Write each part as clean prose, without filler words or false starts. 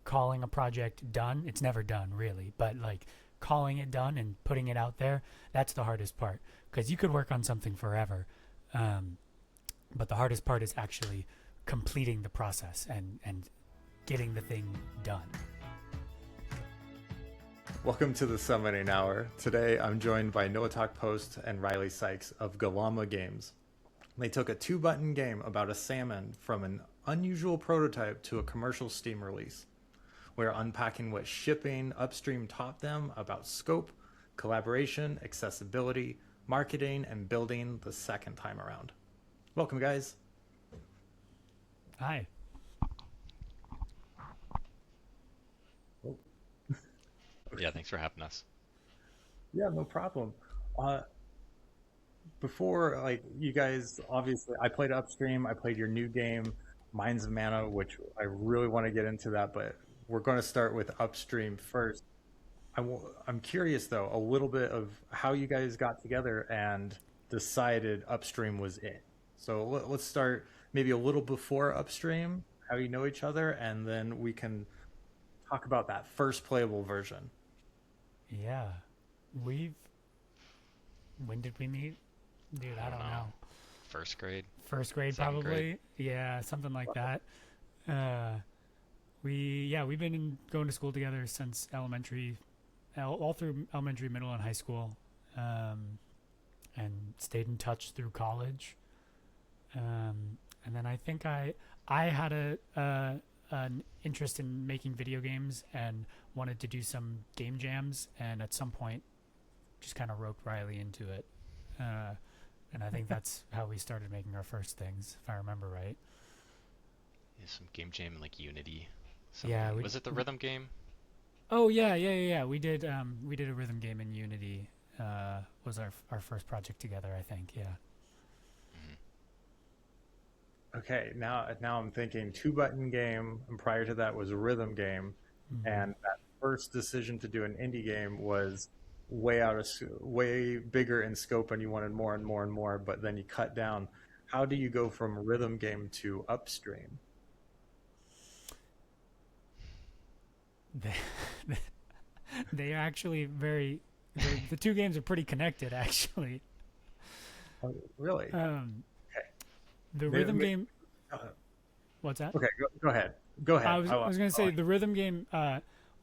calling a project done, it's never done really, but like calling it done and putting it out there, that's the hardest part. Because you could work on something forever, um, but the hardest part is actually completing the process and getting the thing done. Welcome to the Summoning Hour. Today I'm joined by Noatak and Riley Sikes of Gllama Games. They took a 2-button game about a salmon from an unusual prototype to a commercial Steam release. We're unpacking what shipping Upstream taught them about scope, collaboration, accessibility, marketing, and building the second time around. Welcome, guys. Hi. Yeah, thanks for having us. Yeah, no problem. Uh, Before, like, you guys, obviously, I played Upstream. I played your new game, Mines of Mana, which I really want to get into that, but we're going to start with Upstream first. I'm curious, though, a little bit of how you guys got together and decided Upstream was it. So let's start maybe a little before Upstream, how you know each other, and then we can talk about that first playable version. Yeah. We've. When did we meet? Dude, I don't know. First grade, First grade, second probably. grade. Yeah, something like that. We've been going to school together since elementary, all through elementary, middle, and high school, and stayed in touch through college. And then I think I had an interest in making video games and wanted to do some game jams, and at some point just kind of roped Riley into it. And I think that's how we started making our first things, if I remember right. Yeah, some game jam in like Unity. Yeah, Was it the rhythm game? Oh yeah. We did a rhythm game in Unity. Was our first project together, I think. Yeah. Okay, now I'm thinking 2-button game, and prior to that was a rhythm game, and that first decision to do an indie game was way bigger in scope, and you wanted more and more and more, but then you cut down. How do you go from rhythm game to Upstream? They are actually the two games are pretty connected, actually. Oh, really? Okay. The rhythm game. Uh, What's that? okay, go ahead. Go ahead. I was going to say the rhythm game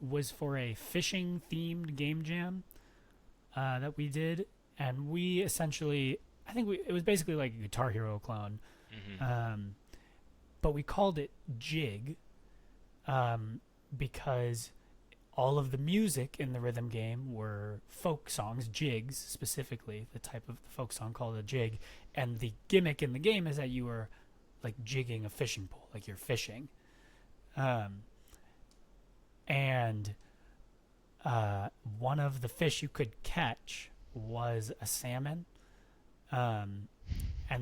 was for a fishing themed game jam that we did, and we essentially, it was basically like a Guitar Hero clone, but we called it Jig because all of the music in the rhythm game were folk songs, jigs specifically, the type of folk song called a jig, and the gimmick in the game is that you were like jigging a fishing pole, like you're fishing. And one of the fish you could catch was a salmon. And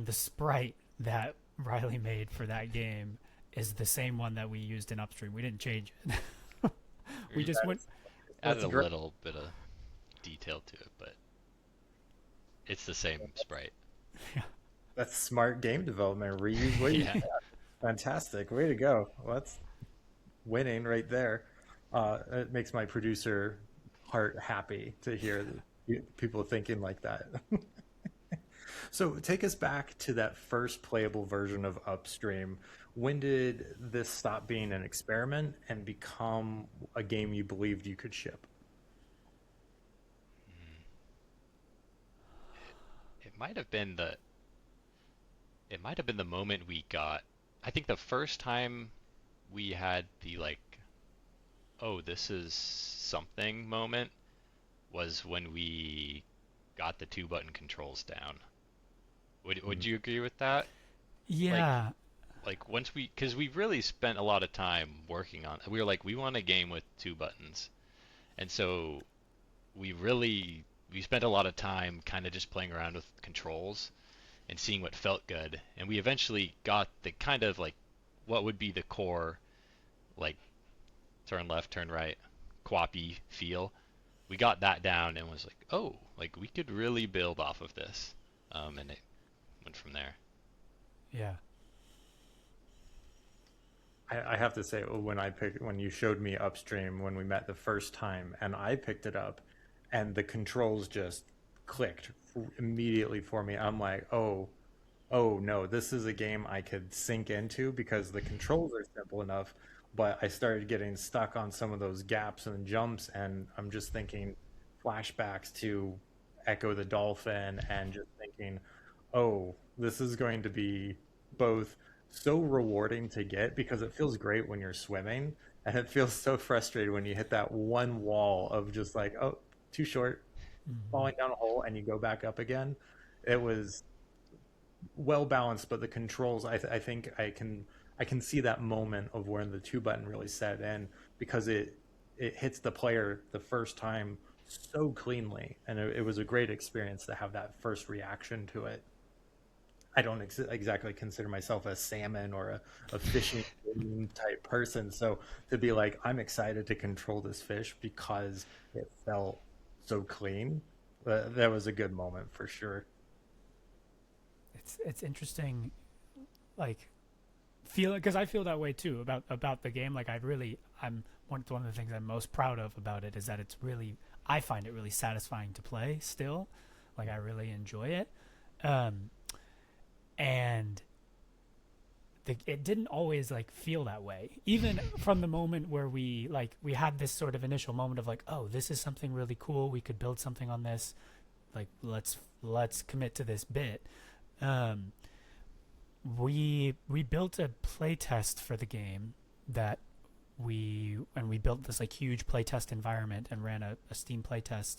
the sprite that Riley made for that game is the same one that we used in Upstream. We didn't change it. We just went. Added a little bit of detail to it, but it's the same sprite. Yeah. That's smart game development. Reuse what you have. Fantastic. Way to go. Well, that's winning right there. It makes my producer heart happy to hear people thinking like that. So take us back to that first playable version of Upstream. When did this stop being an experiment and become a game you believed you could ship? It might have been the moment we got. I think the first time we had the like, oh, this is something moment was when we got the 2-button controls down. Would you agree with that? Yeah. Like once because we really spent a lot of time working on it. We were like, we want a game with 2 buttons. And so we spent a lot of time kind of just playing around with controls and seeing what felt good. And we eventually got the kind of like what would be the core, like turn left, turn right, quappy feel. We got that down and was like, oh, like we could really build off of this. And it went from there. Yeah. I have to say, when you showed me Upstream when we met the first time, and I picked it up, and the controls just clicked immediately for me. I'm like, oh no, this is a game I could sink into because the controls are simple enough. But I started getting stuck on some of those gaps and jumps, and I'm just thinking flashbacks to Echo the Dolphin, and just thinking, oh, this is going to be both so rewarding to get because it feels great when you're swimming, and it feels so frustrating when you hit that one wall of just like, oh, too short, Hmm. falling down a hole, and you go back up again. It was well balanced, but the controls, I think I can see that moment of when the two button really set in because it hits the player the first time so cleanly, and it was a great experience to have that first reaction to it. I don't exactly consider myself a salmon or a fishing game type person. So to be like, I'm excited to control this fish because it felt so clean, that was a good moment for sure. It's interesting, like feel because I feel that way too about the game. Like I'm one of the things I'm most proud of about it is that it's really I find it really satisfying to play still. Like I really enjoy it, um, and it didn't always like feel that way. Even from the moment where we had this sort of initial moment of like, oh, this is something really cool. We could build something on this. Like let's commit to this bit. Um, we built a playtest for the game that we built this like huge playtest environment and ran a Steam playtest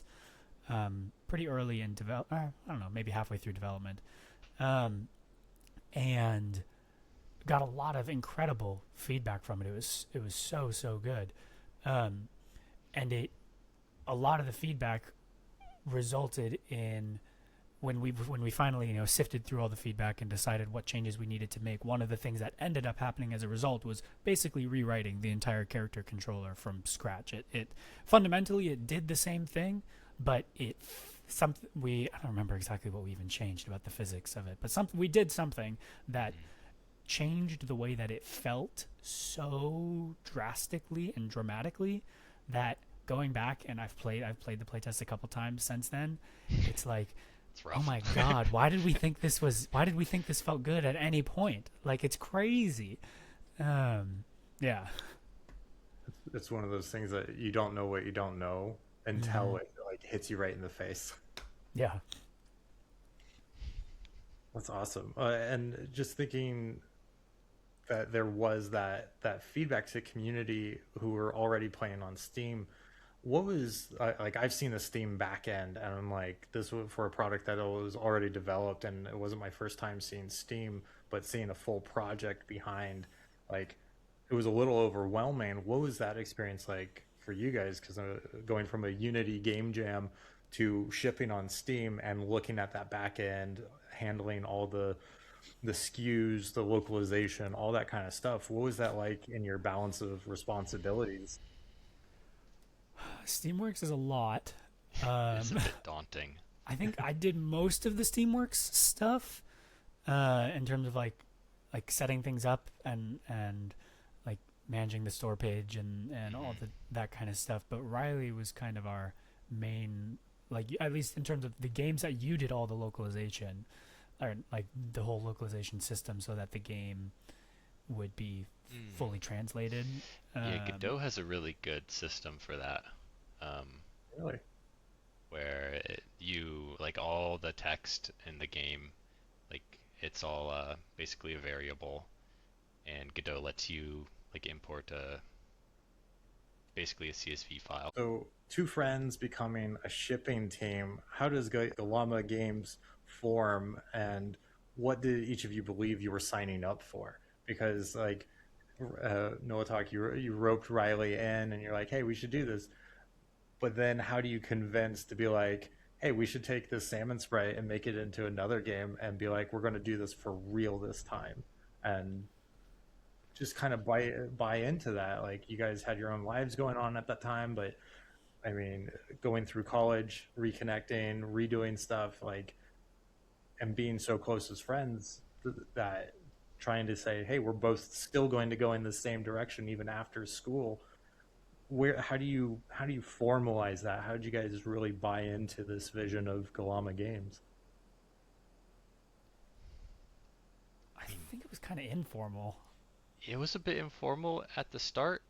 pretty early in develop. I don't know, maybe halfway through development, um, and got a lot of incredible feedback from it. It was so good, um, and it a lot of the feedback resulted in when we finally sifted through all the feedback and decided what changes we needed to make. One of the things that ended up happening as a result was basically rewriting the entire character controller from scratch. It fundamentally it did the same thing, but something we I don't remember exactly what we even changed about the physics of it, but something we did something that changed the way that it felt so drastically and dramatically that going back and I've played the playtest a couple times since then. It's like, It's oh rough. my god, why did we think this felt good at any point? Like it's crazy. Yeah. It's one of those things that you don't know what you don't know Hmm. until it like hits you right in the face. Yeah. That's awesome. And just thinking that there was that feedback to community who were already playing on Steam. What was like? I've seen the Steam backend, and I'm like, this was for a product that was already developed, and it wasn't my first time seeing Steam, but seeing a full project behind, like, it was a little overwhelming. What was that experience like for you guys? Because going from a Unity game jam to shipping on Steam and looking at that back end, handling all the SKUs, the localization, all that kind of stuff. What was that like in your balance of responsibilities? Steamworks is a lot. It's a Um, bit daunting. I think I did most of the Steamworks stuff in terms of like setting things up and like managing the store page and all Hmm. that kind of stuff. But Riley was kind of our main, like at least in terms of the games that you did all the localization or like the whole localization system so that the game would be Mm. fully translated. Yeah, Um, Godot has a really good system for that, um, Really? where you like all the text in the game, like it's all basically a variable, and Godot lets you like import basically a CSV file. So, two friends becoming a shipping team. How does Gllama Games form, and what did each of you believe you were signing up for? Because, like, Noatak, you roped Riley in, and you're like, "Hey, we should do this." But then, how do you convince to be like, "Hey, we should take this salmon sprite and make it into another game," and be like, "We're going to do this for real this time," and just kind of buy into that. Like, you guys had your own lives going on at that time, but I mean, going through college, reconnecting, redoing stuff, like, and being so close as friends, that trying to say, hey, we're both still going to go in the same direction even after school. How do you formalize that? How did you guys really buy into this vision of Gllama Games? I think it was kind of informal. It was a bit informal at the start,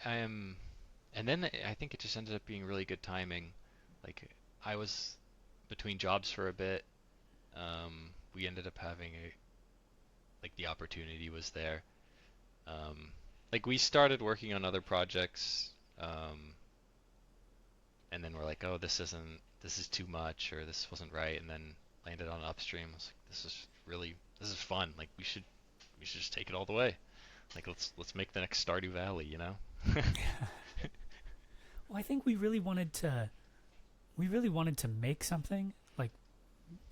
and then I think it just ended up being really good timing. Like I was between jobs for a bit. We ended up having the opportunity was there. Like we started working on other projects, and then we're like, oh, this is too much, or this wasn't right, and then landed on Upstream. I was like, this is fun. Like we should just take it all the way. Like let's make the next Stardew Valley, you know? Well, I think we really wanted to make something like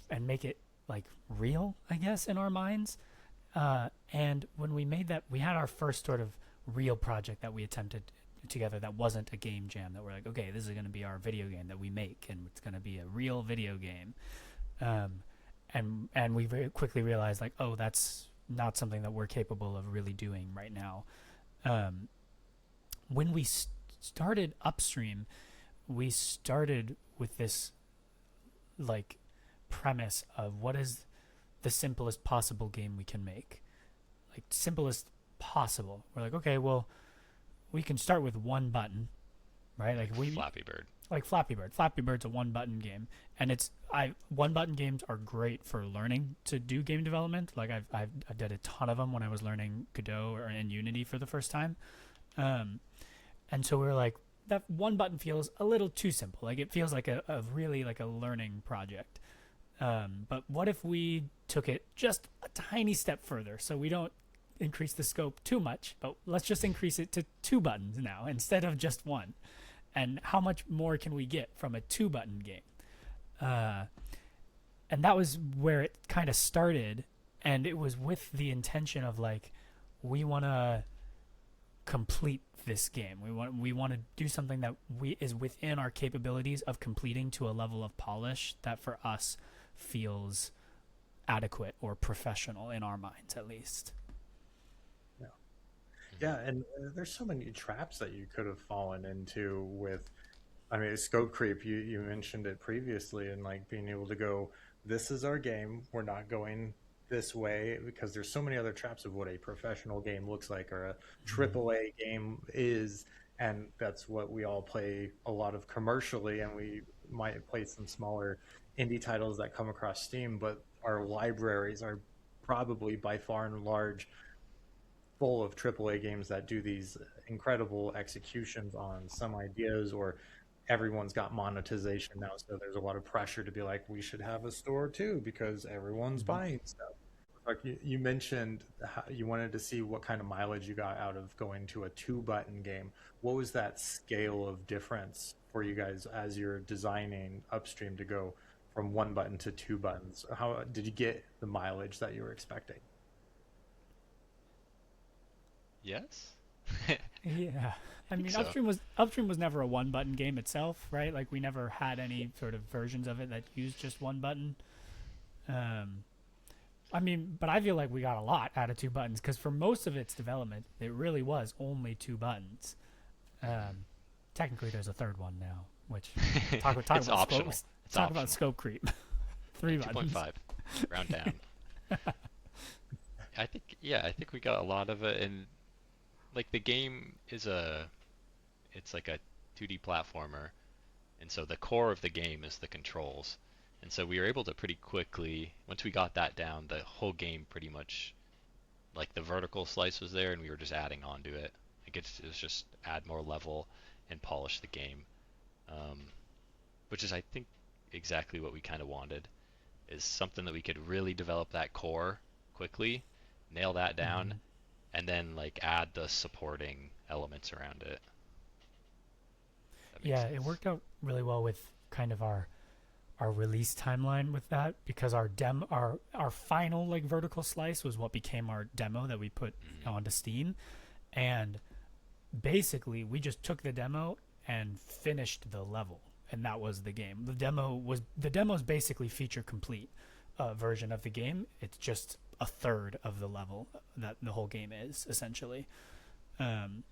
and make it like real, I guess, in our minds. And when we made that, we had our first sort of real project that we attempted together that wasn't a game jam, that we're like, okay, this is going to be our video game that we make, and it's going to be a real video game. And we very quickly realized, like, oh, that's not something that we're capable of really doing right now. When we started Upstream, we started with this like premise of what is the simplest possible game we can make. Like simplest possible. We're like, okay, well, we can start with one button, right? Like Flappy Bird. Like Flappy Bird. Flappy Bird's a one button game, and one button games are great for learning to do game development. Like I did a ton of them when I was learning Godot or in Unity for the first time, and so we were like, that one button feels a little too simple. Like it feels like a really like a learning project. But what if we took it just a tiny step further? So we don't increase the scope too much, but let's just increase it to 2 buttons now instead of just 1. And how much more can we get from a 2-button game? And that was where it kind of started. And it was with the intention of like, we want to complete this game. We want to do something that is within our capabilities of completing to a level of polish that for us feels adequate or professional in our minds, at least. Yeah, and there's so many traps that you could have fallen into with, I mean, scope creep. You mentioned it previously, and like being able to go, this is our game. We're not going this way, because there's so many other traps of what a professional game looks like or a AAA game is, and that's what we all play a lot of commercially, and we might play some smaller indie titles that come across Steam, but our libraries are probably by far and large full of AAA games that do these incredible executions on some ideas, or everyone's got monetization now, so there's a lot of pressure to be like, we should have a store too because everyone's buying stuff. Like you mentioned how you wanted to see what kind of mileage you got out of going to a 2-button game. What was that scale of difference for you guys as you're designing Upstream to go from 1 button to 2 buttons? How did you get the mileage that you were expecting? Yes. Yeah. I mean, so. Upstream was never a 1-button game itself, right? Like we never had any sort of versions of it that used just 1 button. I mean, but I feel like we got a lot out of 2 buttons, because for most of its development, it really was only 2 buttons. Technically, there's a 3rd one now, which talk it's about optional. Talk about scope creep. 3 buttons. 2.5, round down. I think we got a lot of it, and like the game is it's like a 2D platformer, and so the core of the game is the controls, and so we were able to pretty quickly, once we got that down, the whole game pretty much, like the vertical slice was there, and we were just adding on to it. It was just add more level and polish the game, which is I think exactly what we kind of wanted, is something that we could really develop that core quickly, nail that down, and then like add the supporting elements around it. Yeah, it worked out really well with kind of our release timeline with that, because our final like vertical slice was what became our demo that we put onto Steam, and basically we just took the demo and finished the level, and that was the game. The demo's basically feature complete version of the game. It's just a third of the level that the whole game is, essentially. And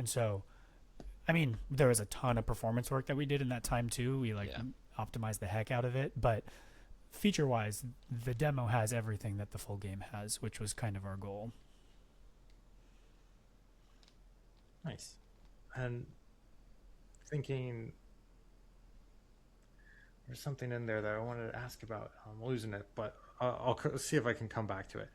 so, I mean, there was a ton of performance work that we did in that time too. We optimized the heck out of it, but feature-wise, the demo has everything that the full game has, which was kind of our goal. Nice. And thinking, there's something in there that I wanted to ask about. I'm losing it, but I'll see if I can come back to it.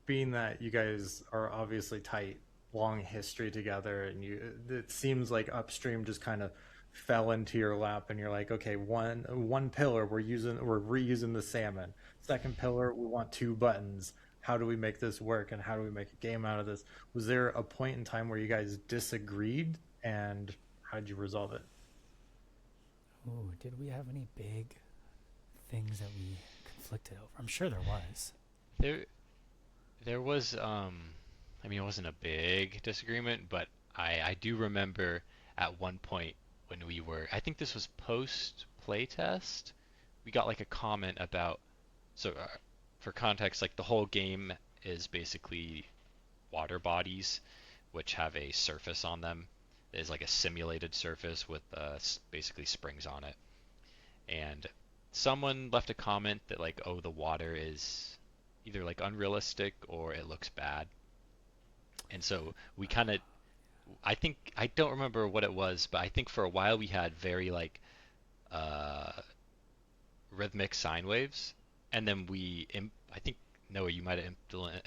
Being that you guys are obviously tight, long history together, and it seems like Upstream just kind of fell into your lap, and you're like, okay, one pillar we're reusing the Salmon. Second pillar, we want 2 buttons. How do we make this work, and how do we make a game out of this? Was there a point in time where you guys disagreed, and how did you resolve it? Oh, did we have any big things that we conflicted over? I'm sure there was. There was, I mean, it wasn't a big disagreement, but I do remember at one point when we were, I think this was post playtest, we got like a comment about, so for context, like the whole game is basically water bodies, which have a surface on them. It's like a simulated surface with basically springs on it. And someone left a comment that like, oh, the water is either like unrealistic or it looks bad. And so we kind of, I think, I don't remember what it was, but I think for a while we had very like rhythmic sine waves, and then I think, Noah, you might have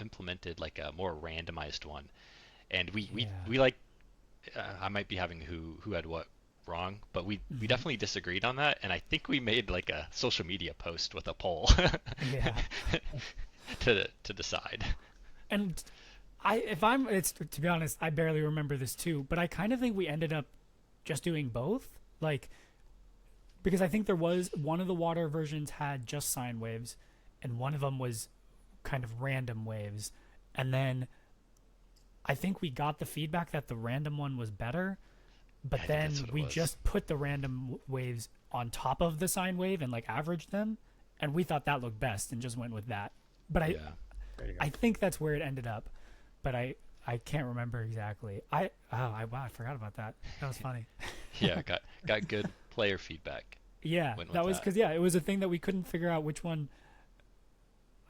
implemented like a more randomized one, and we like, I might be having who had what wrong, but we definitely disagreed on that, and I think we made like a social media post with a poll to decide. And to be honest, I barely remember this too, but I kind of think we ended up just doing both, like, because I think there was one of the water versions had just sine waves, and one of them was kind of random waves, and then I think we got the feedback that the random one was better, but then we just put the random waves on top of the sine wave and like averaged them, and we thought that looked best and just went with that. But I think that's where it ended up, but I can't remember exactly. Wow, I forgot about that. That was funny. Yeah, got good player feedback. Yeah, that was because it was a thing that we couldn't figure out which one.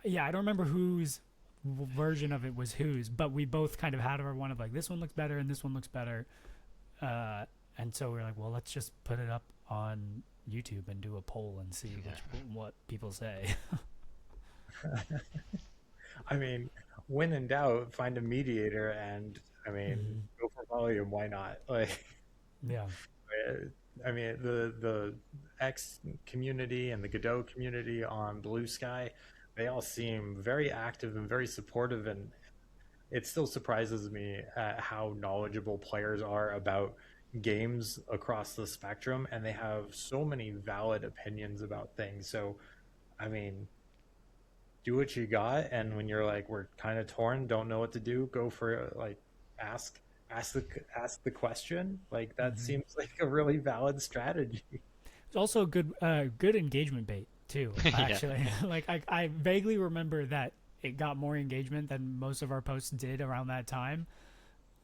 Yeah, I don't remember whose version of it was whose, but we both kind of had our one of like, this one looks better and this one looks better, and so we were like, well, let's just put it up on YouTube and do a poll and see what people say. I mean, when in doubt, find a mediator, and I mean, go for volume. Why not? Like, yeah. I mean, the X community and the Godot community on Blue Sky, they all seem very active and very supportive, and it still surprises me at how knowledgeable players are about games across the spectrum, and they have so many valid opinions about things. So, I mean, do what you got, and when you're like, we're kind of torn, don't know what to do, go for like, ask the question. Like, that seems like a really valid strategy. It's also a good engagement bait too, actually. Like, I vaguely remember that it got more engagement than most of our posts did around that time.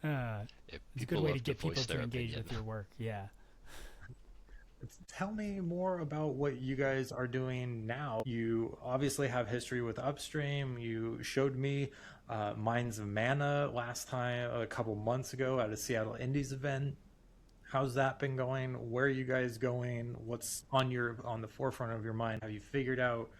It's a good way to get people to engage with your work. Yeah. Tell me more about what you guys are doing now. You obviously have history with Upstream. You showed me Mines of Mana last time, a couple months ago at a Seattle Indies event. How's that been going? Where are you guys going? What's on the forefront of your mind? Have you figured out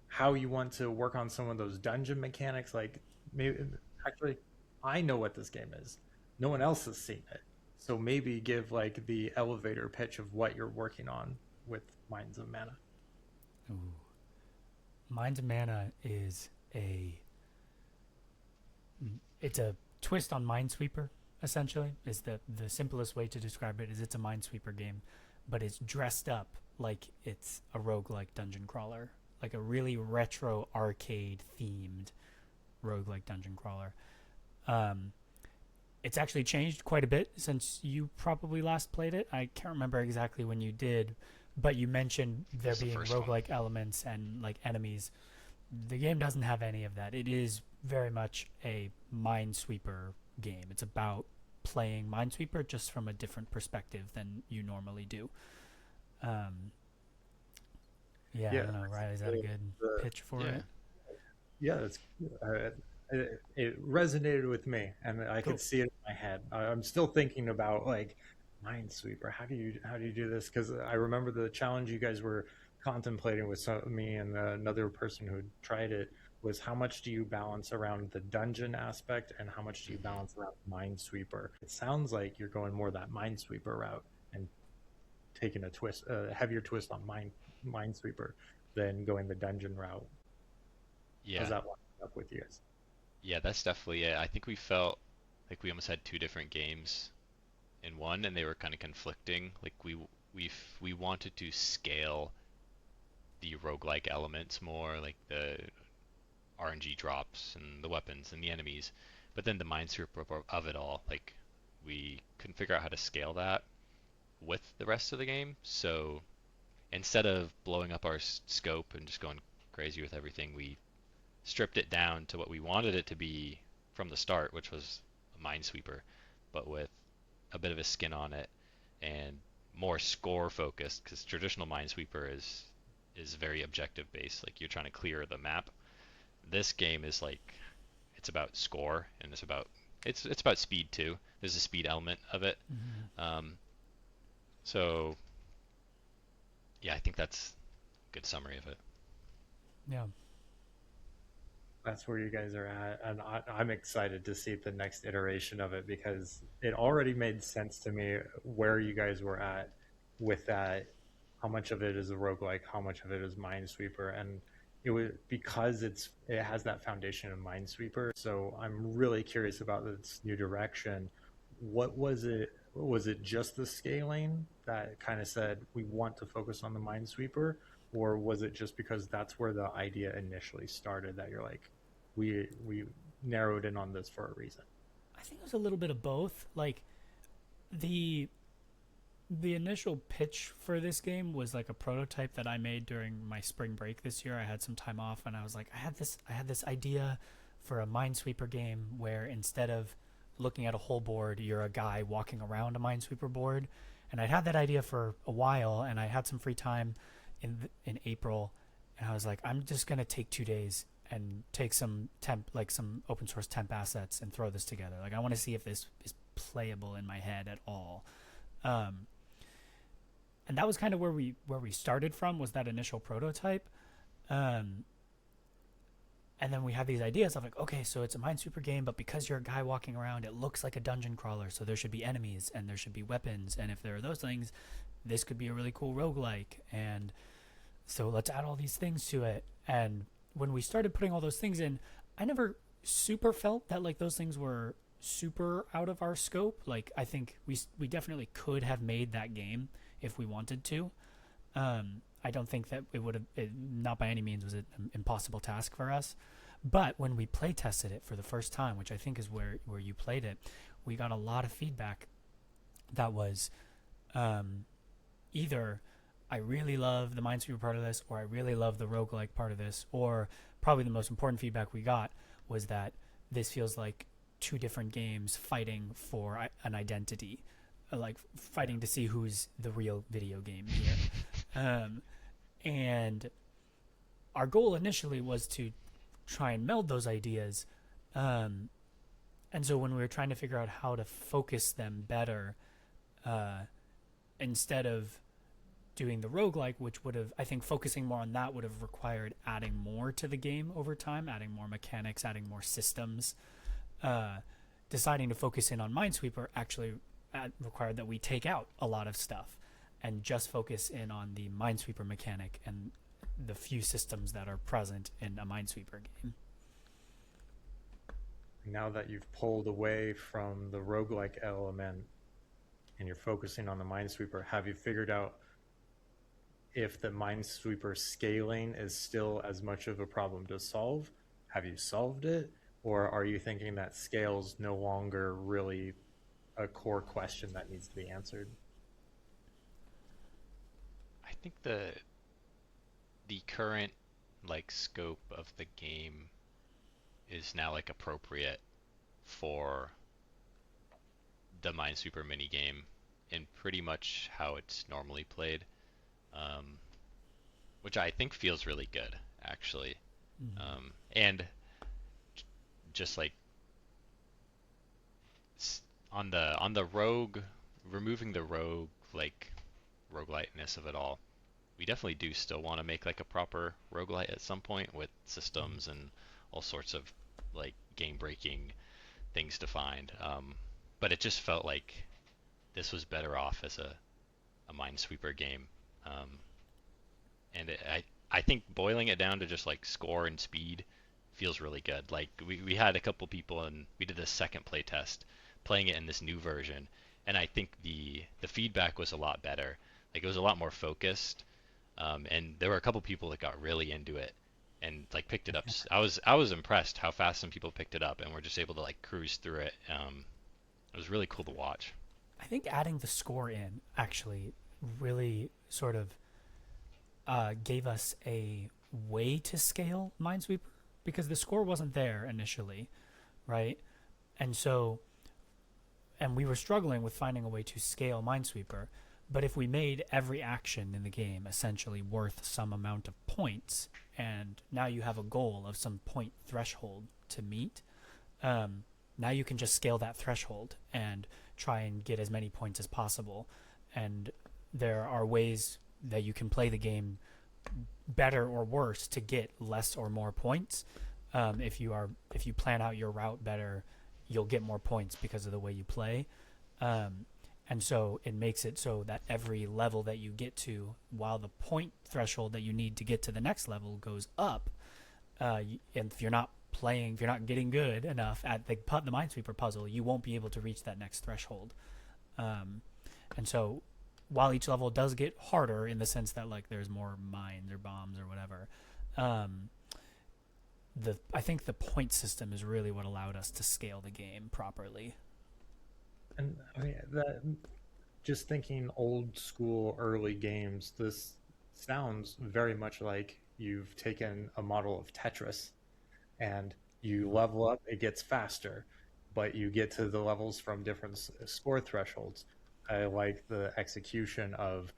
how you want to work on some of those dungeon mechanics? Like, maybe actually, I know what this game is. No one else has seen it. So maybe give like the elevator pitch of what you're working on with Mines of Mana. Ooh. Mines of Mana is it's a twist on Minesweeper, essentially. Is the simplest way to describe it. Is it's a Minesweeper game, but it's dressed up like it's a roguelike dungeon crawler, like a really retro arcade themed roguelike dungeon crawler. It's actually changed quite a bit since you probably last played it. I can't remember exactly when you did, but you mentioned there being roguelike elements and like enemies. the game doesn't have any of that. It is very much a Minesweeper game. It's about playing Minesweeper just from a different perspective than you normally do. Yeah, I don't know, Riley, is that a good pitch for it? Yeah, it's, it resonated with me, and I could see it in my head. I'm still thinking about like Minesweeper. How do you do this? Because I remember the challenge you guys were contemplating with me and another person who tried it was how much do you balance around the dungeon aspect and how much do you balance around Minesweeper? It sounds like you're going more that Minesweeper route and taking a heavier twist on Minesweeper than going the dungeon route. Yeah. How's that line up with you guys? Yeah, that's definitely it. I think we felt like we almost had two different games in one, and they were kind of conflicting. Like we wanted to scale the roguelike elements more, like the RNG drops and the weapons and the enemies, but then the Minesweeper of it all, like we couldn't figure out how to scale that with the rest of the game. So instead of blowing up our scope and just going crazy with everything, we stripped it down to what we wanted it to be from the start, which was a Minesweeper, but with a bit of a skin on it and more score focused, because traditional Minesweeper is very objective based, like you're trying to clear the map. This game is like it's about score, and it's about speed too. There's a speed element of it. So yeah, I think that's a good summary of it. Yeah. That's where you guys are at, and I'm excited to see the next iteration of it because it already made sense to me where you guys were at with that. How much of it is a roguelike, how much of it is Minesweeper, and it was because it has that foundation of Minesweeper. So I'm really curious about this new direction. What was it? Was it just the scaling that kind of said we want to focus on the Minesweeper, or was it just because that's where the idea initially started that you're like, we narrowed in on this for a reason? I think it was a little bit of both. Like the initial pitch for this game was like a prototype that I made during my spring break this year. I had some time off and I was like, I had this idea for a Minesweeper game where instead of looking at a whole board, you're a guy walking around a Minesweeper board. And I'd had that idea for a while, and I had some free time in April, and I was like, I'm just gonna take 2 days and take some some open source temp assets and throw this together. Like I want to see if this is playable in my head at all. And that was kind of where we started from, was that initial prototype. And then we had these ideas of like, okay, so it's a Minesweeper game, but because you're a guy walking around, it looks like a dungeon crawler. So there should be enemies and there should be weapons. And if there are those things, this could be a really cool roguelike. And so let's add all these things to it. And when we started putting all those things in, I never super felt that like those things were super out of our scope. Like I think we definitely could have made that game if we wanted to. I don't think that it would have, not by any means was it an impossible task for us. But when we play tested it for the first time, which I think is where you played it, we got a lot of feedback that was either I really love the Minesweeper part of this, or I really love the roguelike part of this, or probably the most important feedback we got was that this feels like two different games fighting for an identity, like fighting to see who's the real video game here. And our goal initially was to try and meld those ideas. And so when we were trying to figure out how to focus them better, instead of doing the roguelike, which would have, I think focusing more on that would have required adding more to the game over time, adding more mechanics, adding more systems. Deciding to focus in on Minesweeper actually required that we take out a lot of stuff and just focus in on the Minesweeper mechanic and the few systems that are present in a Minesweeper game. Now that you've pulled away from the roguelike element and you're focusing on the Minesweeper, have you figured out if the Minesweeper scaling is still as much of a problem to solve? Have you solved it? Or are you thinking that scale's no longer really a core question that needs to be answered? I think the current like scope of the game is now like appropriate for the Minesweeper minigame in pretty much how it's normally played, which I think feels really good, actually. And just like on the rogue, removing the rogue like rogueliteness of it all, we definitely do still want to make like a proper roguelite at some point with systems and all sorts of like game breaking things to find. But it just felt like this was better off as a Minesweeper game. And I think boiling it down to just like score and speed feels really good. Like we had a couple people and we did the second playtest playing it in this new version, and I think the feedback was a lot better. Like it was a lot more focused, and there were a couple people that got really into it and like picked it up. I was impressed how fast some people picked it up and were just able to like cruise through it. It was really cool to watch. I think adding the score in actually really sort of gave us a way to scale Minesweeper, because the score wasn't there initially, right? And so, and we were struggling with finding a way to scale Minesweeper. But if we made every action in the game essentially worth some amount of points, and now you have a goal of some point threshold to meet, now you can just scale that threshold and try and get as many points as possible. And there are ways that you can play the game better or worse to get less or more points. If you plan out your route better, you'll get more points because of the way you play. And so it makes it so that every level that you get to, while the point threshold that you need to get to the next level goes up, and if you're not getting good enough at the Minesweeper puzzle, you won't be able to reach that next threshold. And so while each level does get harder in the sense that like there's more mines or bombs or whatever, I think the point system is really what allowed us to scale the game properly. And I mean, just thinking old school early games, this sounds very much like you've taken a model of Tetris and you level up, it gets faster, but you get to the levels from different score thresholds. I like the execution of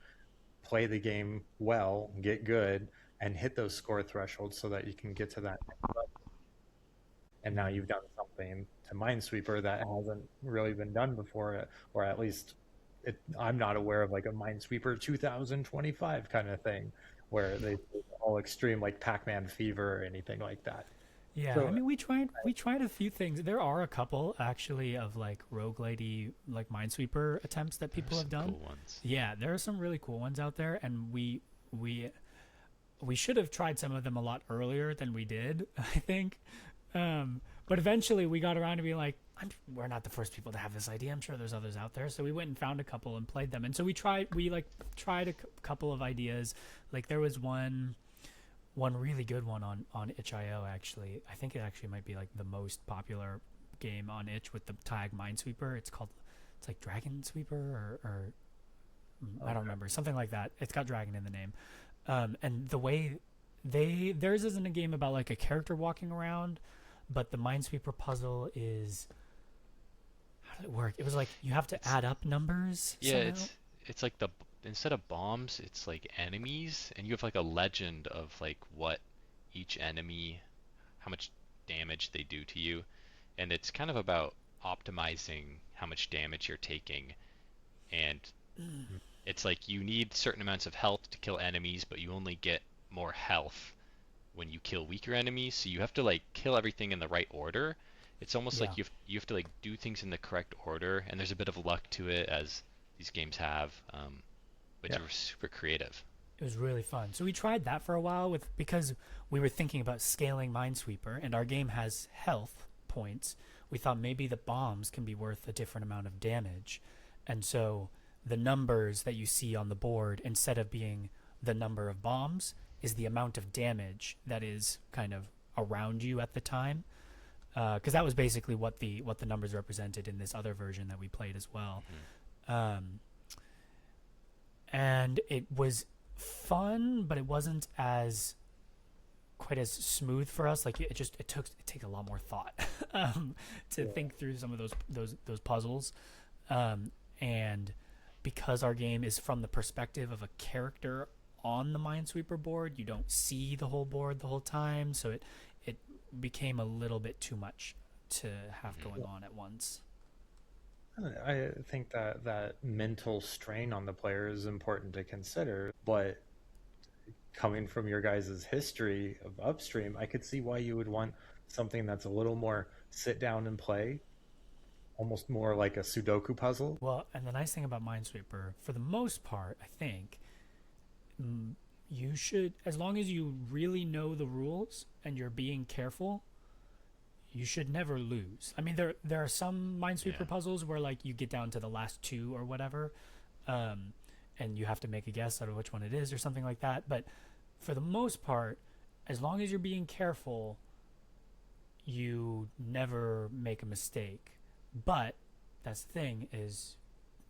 play the game well, get good, and hit those score thresholds so that you can get to that next level. And now you've done something to Minesweeper that hasn't really been done before, or at least I'm not aware of like a Minesweeper 2025 kind of thing where they all extreme like Pac-Man fever or anything like that. Yeah, so, I mean, we tried a few things. There are a couple actually of like roguelitey, like Minesweeper attempts that people have done. Cool ones. Yeah, there are some really cool ones out there, and we should have tried some of them a lot earlier than we did, I think. But eventually we got around to being like, we're not the first people to have this idea. I'm sure there's others out there. So we went and found a couple and played them. And so we tried a couple of ideas. Like there was one really good one on itch.io actually. I think it actually might be like the most popular game on itch with the tag Minesweeper. It's like Dragon Sweeper or I don't remember, something like that. It's got dragon in the name. And the way theirs isn't a game about like a character walking around, but the Minesweeper puzzle is, how did it work? It was like you have to add up numbers. Yeah, somehow. it's like instead of bombs, it's like enemies, and you have like a legend of like what each enemy, how much damage they do to you, and it's kind of about optimizing how much damage you're taking, and it's like you need certain amounts of health to kill enemies, but you only get more health when you kill weaker enemies, so you have to like kill everything in the right order. It's almost like you have to like do things in the correct order, and there's a bit of luck to it, as these games have, but they were super creative. It was really fun. So we tried that for a while because we were thinking about scaling Minesweeper, and our game has health points. We thought maybe the bombs can be worth a different amount of damage, and so the numbers that you see on the board, instead of being the number of bombs, is the amount of damage that is kind of around you at the time, because that was basically what the numbers represented in this other version that we played as well. And it was fun, but it wasn't as quite as smooth for us. Like it takes a lot more thought to think through some of those puzzles, and because our game is from the perspective of a character on the Minesweeper board, you don't see the whole board the whole time, so it became a little bit too much to have going on at once. I think that mental strain on the player is important to consider, but coming from your guys' history of Upstream, I could see why you would want something that's a little more sit down and play, almost more like a Sudoku puzzle. Well, and the nice thing about Minesweeper, for the most part, I think, you should, as long as you really know the rules and you're being careful, you should never lose. I mean, there are some Minesweeper puzzles where like you get down to the last two or whatever, and you have to make a guess out of which one it is or something like that. But for the most part, as long as you're being careful, you never make a mistake. But that's the thing, is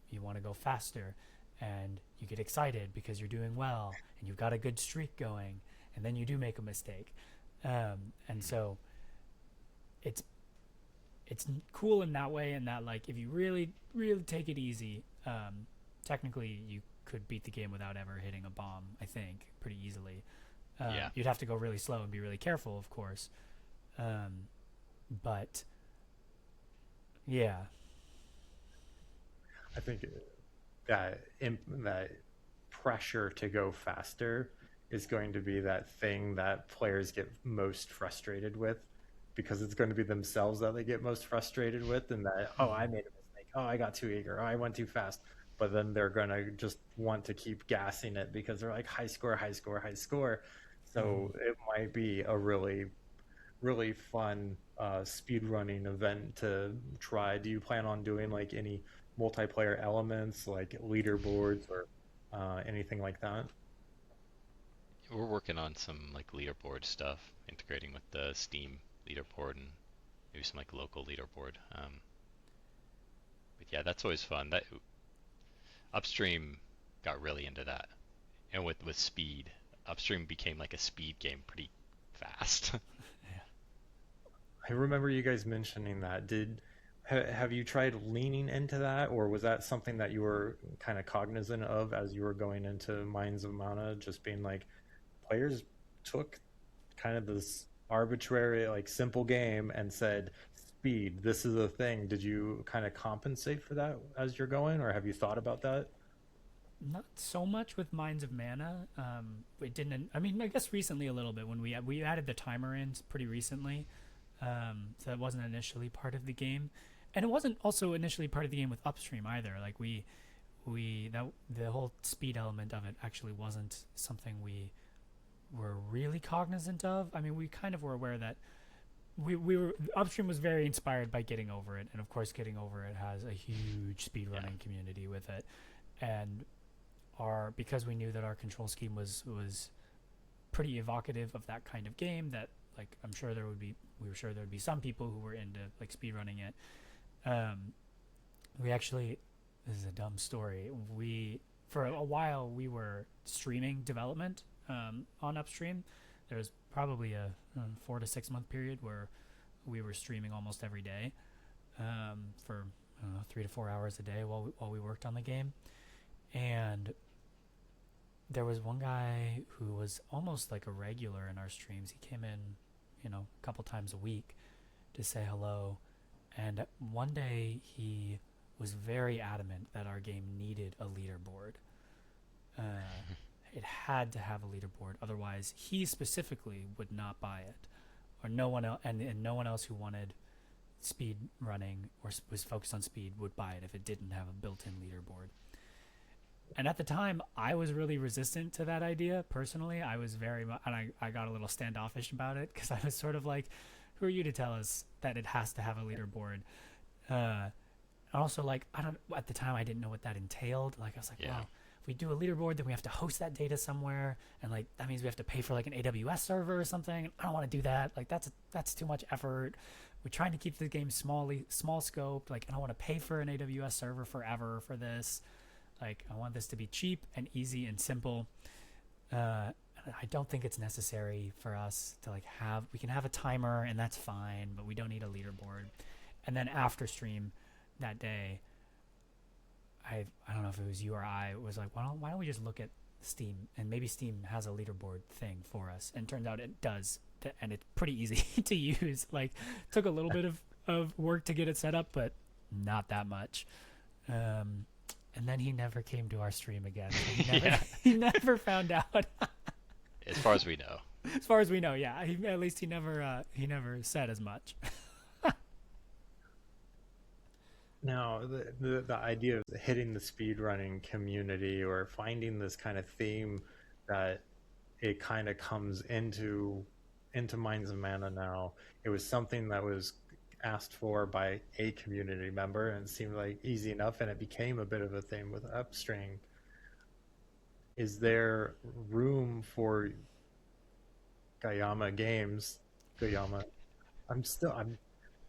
you want to go faster, and you get excited because you're doing well and you've got a good streak going, and then you do make a mistake, and so it's cool in that way, and that like if you really take it easy, technically you could beat the game without ever hitting a bomb, I think, pretty easily. You'd have to go really slow and be really careful, of course, but yeah, I think that pressure to go faster is going to be that thing that players get most frustrated with, because it's going to be themselves that they get most frustrated with, and that, oh, I made a mistake, oh, I got too eager, oh, I went too fast. But then they're going to just want to keep gassing it because they're like, high score, high score, high score. So it might be a really, really fun speedrunning event to try. Do you plan on doing like any multiplayer elements like leaderboards or anything like that? We're working on some like leaderboard stuff, integrating with the Steam leaderboard and maybe some like local leaderboard. But yeah, that's always fun. That Upstream got really into that, and with speed, Upstream became like a speed game pretty fast. I remember you guys mentioning that. Have you tried leaning into that, or was that something that you were kind of cognizant of as you were going into Mines of Mana, just being like, players took kind of this arbitrary, like simple game and said, speed, this is a thing. Did you kind of compensate for that as you're going, or have you thought about that? not so much with Mines of Mana. It didn't. I mean, I guess recently a little bit when we added the timer in pretty recently. So that wasn't initially part of the game, and it wasn't also initially part of the game with Upstream either. Like the whole speed element of it actually wasn't something we were really cognizant of. I mean, we kind of were aware that we were Upstream was very inspired by Getting Over It, and of course Getting Over It has a huge speedrunning community with it, and because we knew that our control scheme was pretty evocative of that kind of game, that like we were sure there would be some people who were into like speedrunning it. We actually, this is a dumb story, for a while we were streaming development on Upstream. There was probably a 4 to 6 month period where we were streaming almost every day for 3 to 4 hours a day while we worked on the game. And there was one guy who was almost like a regular in our streams. He came in, a couple times a week to say hello. And one day he was very adamant that our game needed a leaderboard. It had to have a leaderboard, otherwise he specifically would not buy it, or no one else, and no one else who wanted speed running or was focused on speed would buy it if it didn't have a built-in leaderboard. And at the time, I was really resistant to that idea. Personally, I was and I got a little standoffish about it, because I was sort of like, who are you to tell us that it has to have a leaderboard? And also, like, at the time I didn't know what that entailed. Like, I was like, well, if we do a leaderboard, then we have to host that data somewhere, and like that means we have to pay for like an AWS server or something. I don't want to do that. Like, that's too much effort. We're trying to keep the game small scope. Like, I don't want to pay for an AWS server forever for this. Like, I want this to be cheap and easy and simple. And I don't think it's necessary for us to like we can have a timer and that's fine, but we don't need a leaderboard. And then after stream that day, I don't know if it was you or I was like, well, why don't we just look at Steam, and maybe Steam has a leaderboard thing for us. And turns out it does, and it's pretty easy to use. Like, took a little bit of work to get it set up, but not that much. And then he never came to our stream again. He never found out. As far as we know. As far as we know, yeah. At least he never said as much. Now, the idea of hitting the speedrunning community or finding this kind of theme that it kind of comes into Minds of Mana now, it was something that was asked for by a community member and it seemed like easy enough, and it became a bit of a thing with Upstream. Is there room for Gllama Games?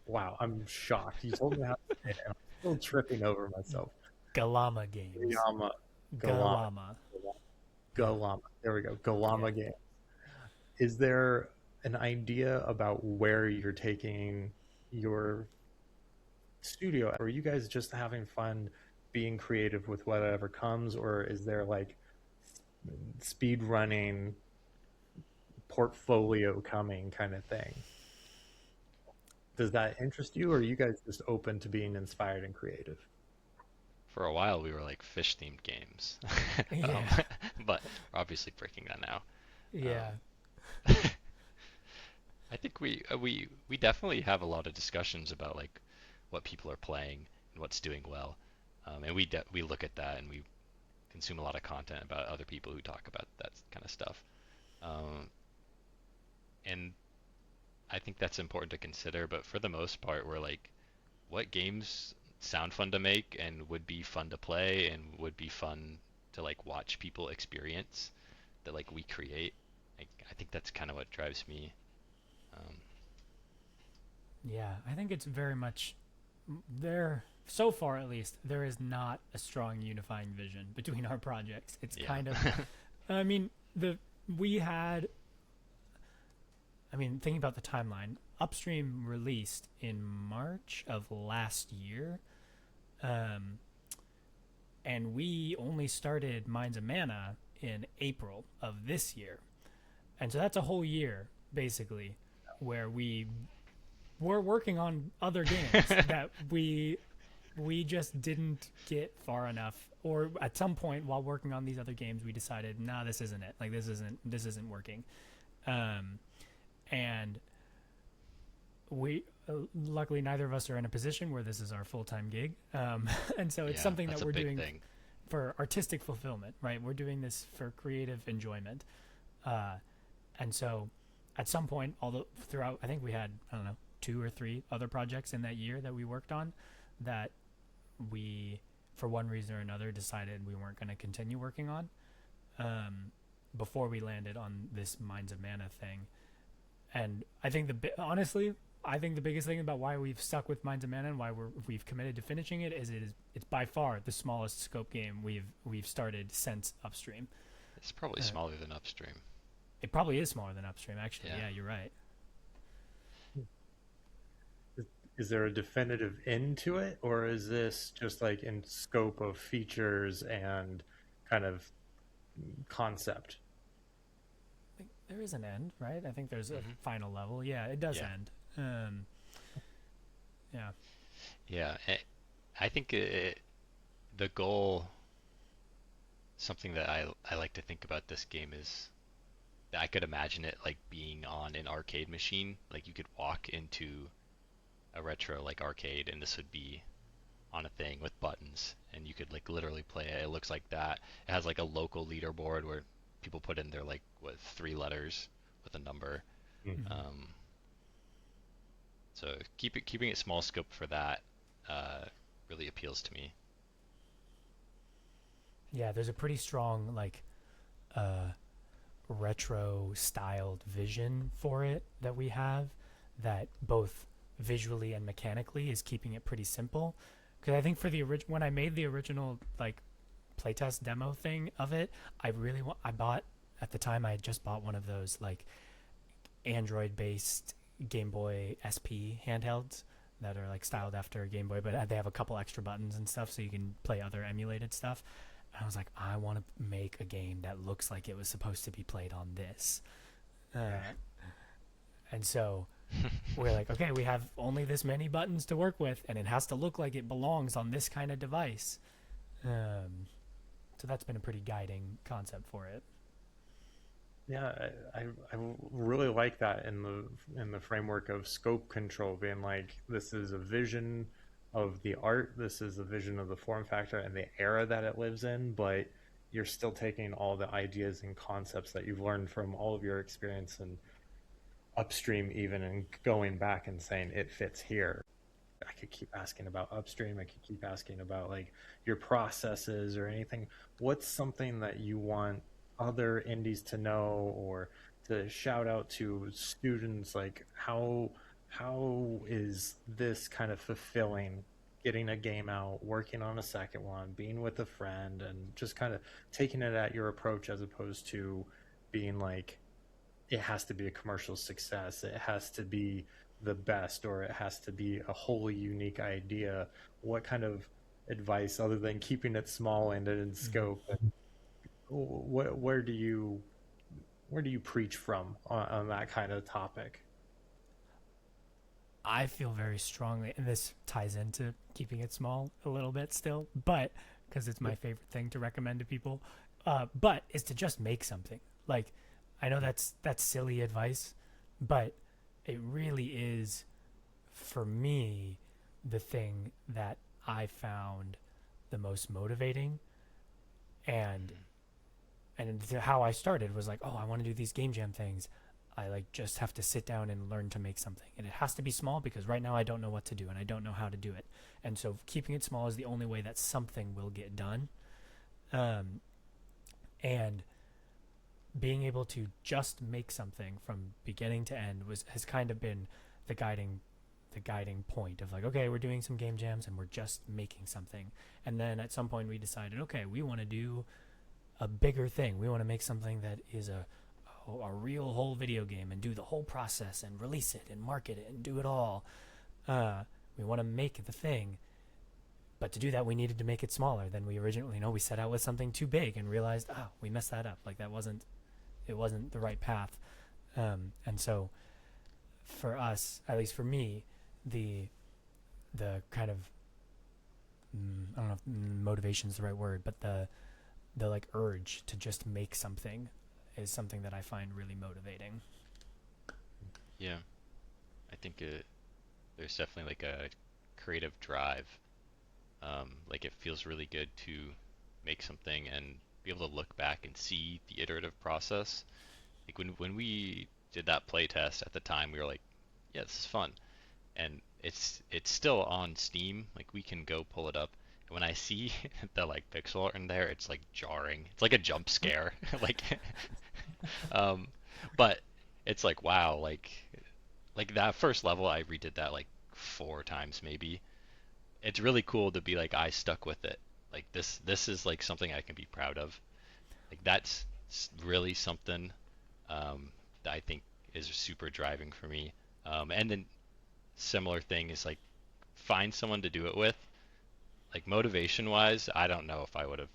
Wow, I'm shocked. You told me how to say it, and I'm still tripping over myself. Gllama Games. Gllama. There we go. Gllama Games. Is there an idea about where you're taking your studio? Are you guys just having fun being creative with whatever comes, or is there like speed running portfolio coming kind of thing? Does that interest you, or are you guys just open to being inspired and creative? For a while, we were like fish-themed games. Yeah. But we're obviously breaking that now. Yeah. I think we definitely have a lot of discussions about like what people are playing and what's doing well, and we look at that and we consume a lot of content about other people who talk about that kind of stuff, and I think that's important to consider. But for the most part, we're like, what games sound fun to make and would be fun to play and would be fun to like watch people experience that like we create. Like, I think that's kind of what drives me. Yeah, I think it's very much there. So far, at least, there is not a strong unifying vision between our projects. It's kind of, I mean, thinking about the timeline, Upstream released in March of last year, and we only started Minds of Mana in April of this year. And so that's a whole year, basically, where we were working on other games that we just didn't get far enough, or at some point while working on these other games we decided, nah, this isn't it. Like, this isn't working. And we luckily neither of us are in a position where this is our full-time gig, and so it's something that we're doing for artistic fulfillment, right? We're doing this for creative enjoyment, and so at some point, although throughout, I think we had, I don't know, 2 or 3 other projects in that year that we worked on that we, for one reason or another, decided we weren't going to continue working on before we landed on this Minds of Mana thing. And I think honestly, I think the biggest thing about why we've stuck with Minds of Mana and why we've committed to finishing it is it's by far the smallest scope game we've started since Upstream. It's probably smaller than Upstream. It probably is smaller than Upstream, actually. Yeah, you're right. Is there a definitive end to it, or is this just like in scope of features and kind of concept? I think there is an end, right? I think there's a final level. Yeah, it does end. Yeah, I think the goal, something that I like to think about this game is that I could imagine it like being on an arcade machine. Like, you could walk into a retro like arcade and this would be on a thing with buttons and you could like literally play it. It looks like that. It has like a local leaderboard where people put in their like 3 letters with a number. So keeping it small scope for that really appeals to me. Yeah, there's a pretty strong like retro styled vision for it that we have, that both visually and mechanically is keeping it pretty simple. Because I think for the when I made the original like playtest demo thing of it, I bought at the time I had just bought one of those like Android-based Game Boy SP handhelds that are like styled after a Game Boy, but they have a couple extra buttons and stuff so you can play other emulated stuff. And I was like, I want to make a game that looks like it was supposed to be played on this. And so we're like, okay, we have only this many buttons to work with, and it has to look like it belongs on this kind of device. So that's been a pretty guiding concept for it. Yeah, I really like that in the framework of scope control, being like, this is a vision of the art, this is a vision of the form factor and the era that it lives in, but you're still taking all the ideas and concepts that you've learned from all of your experience and Upstream even, and going back and saying it fits here. I could keep asking about Upstream. I could keep asking about like your processes or anything. What's something that you want other indies to know, or to shout out to students, like how is this kind of fulfilling, getting a game out, working on a second one, being with a friend, and just kind of taking it at your approach, as opposed to being like, it has to be a commercial success, it has to be the best, or it has to be a wholly unique idea. What kind of advice, other than keeping it small and in scope, where do you preach from on that kind of topic? I feel very strongly, and this ties into keeping it small a little bit still, but because it's my favorite thing to recommend to people, but is to just make something. Like, I know that's silly advice, but it really is, for me, the thing that I found the most motivating. And how I started was like, oh, I want to do these game jam things. I like just have to sit down and learn to make something. And it has to be small because right now I don't know what to do and I don't know how to do it. And so keeping it small is the only way that something will get done. And being able to just make something from beginning to end has kind of been the guiding point of like, okay, we're doing some game jams and we're just making something. And then at some point we decided, okay, we want to do a bigger thing. We want to make something that is a real whole video game and do the whole process and release it and market it and do it all. We want to make the thing, but to do that we needed to make it smaller than we originally we set out with something too big and realized, we messed that up. Like, it wasn't the right path. And so for us, at least for me, the kind of I don't know if motivation is the right word, but the like urge to just make something is something that I find really motivating. Yeah, I think there's definitely like a creative drive. Like, it feels really good to make something and be able to look back and see the iterative process. Like when we did that playtest at the time, we were like, yeah, this is fun. And it's still on Steam. Like, we can go pull it up. And when I see the like pixel art in there, it's like jarring. It's like a jump scare. Like, but it's like, wow, like that first level, I redid that like 4 times maybe. It's really cool to be like, I stuck with it. Like, this is like something I can be proud of. Like, that's really something that I think is super driving for me. And then similar thing is like, find someone to do it with. Like, motivation wise, I don't know if I would have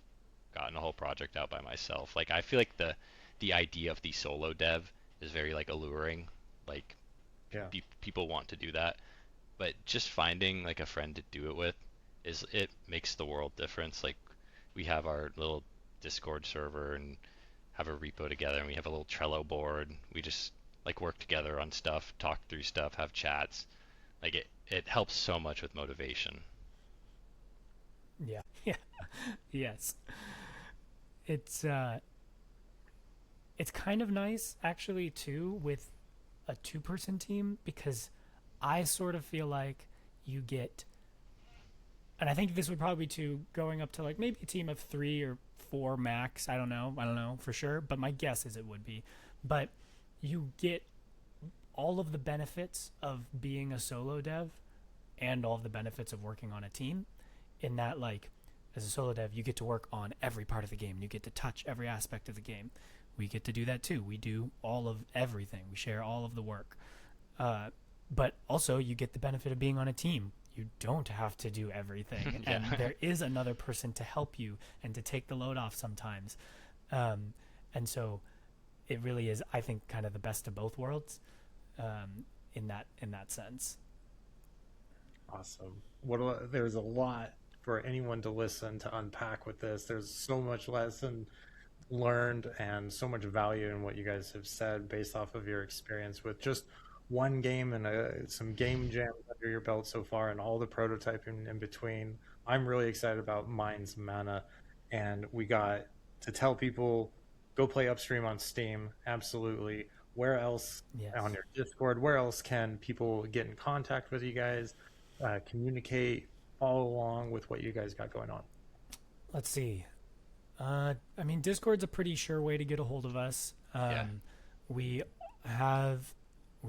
gotten a whole project out by myself. Like, I feel like the idea of the solo dev is very like alluring. Like, Yeah. people want to do that, but just finding like a friend to do it with it makes the world difference. Like, we have our little Discord server and have a repo together, and we have a little Trello board. We just like work together on stuff, talk through stuff, have chats. Like, it helps so much with motivation. Yeah. Yes. It's kind of nice actually too with a 2-person team, because I sort of feel like you get, and I think this would probably be too, going up to like maybe a team of 3 or 4 max. I don't know for sure, but my guess is it would be. But you get all of the benefits of being a solo dev and all of the benefits of working on a team, in that like as a solo dev, you get to work on every part of the game. You get to touch every aspect of the game. We get to do that too. We do all of everything. We share all of the work. But also, you get the benefit of being on a team. You don't have to do everything. And there is another person to help you and to take the load off sometimes. And so it really is, I think, kind of the best of both worlds in that sense. Awesome. There's a lot for anyone to listen to unpack with this. There's so much lesson learned and so much value in what you guys have said based off of your experience with just one game and some game jams under your belt so far and all the prototyping in between. I'm really excited about Mines Mana, and we got to tell people, go play Upstream on Steam. Absolutely. Where else? Yes. On your Discord, where else can people get in contact with you guys, communicate, follow along with what you guys got going on? Let's see. I mean, Discord's a pretty sure way to get a hold of us. We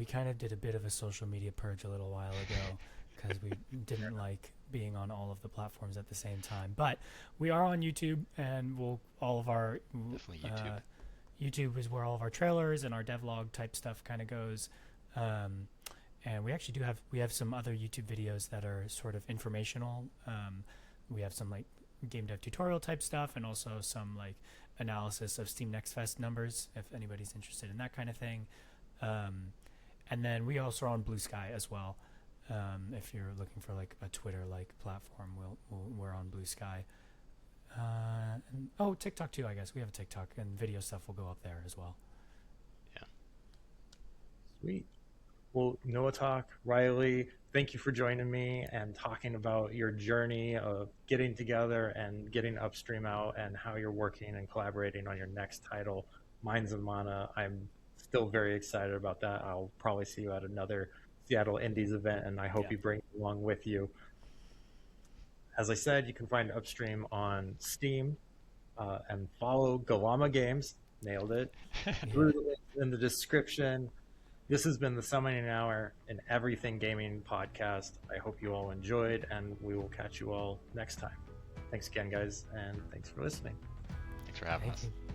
kind of did a bit of a social media purge a little while ago because we didn't like being on all of the platforms at the same time. But we are on YouTube, and Definitely YouTube. YouTube is where all of our trailers and our devlog type stuff kind of goes. And we actually have some other YouTube videos that are sort of informational. We have some like game dev tutorial type stuff, and also some like analysis of Steam Next Fest numbers if anybody's interested in that kind of thing. And then we also are on Blue Sky as well. If you're looking for like a Twitter-like platform, we're on Blue Sky. And TikTok too, I guess. We have a TikTok, and video stuff will go up there as well. Yeah. Sweet. Well, Noatak, Riley, thank you for joining me and talking about your journey of getting together and getting Upstream out and how you're working and collaborating on your next title, Mines and Mana. I'm still very excited about that. I'll probably see you at another Seattle Indies event, and I hope you bring it along with you. As I said, you can find Upstream on Steam and follow Gllama Games. Nailed it. Through the links in the description. This has been the Summoning Hour, an Everything Gaming podcast. I hope you all enjoyed, and we will catch you all next time. Thanks again, guys, and thanks for listening. Thanks for having us. Thank you.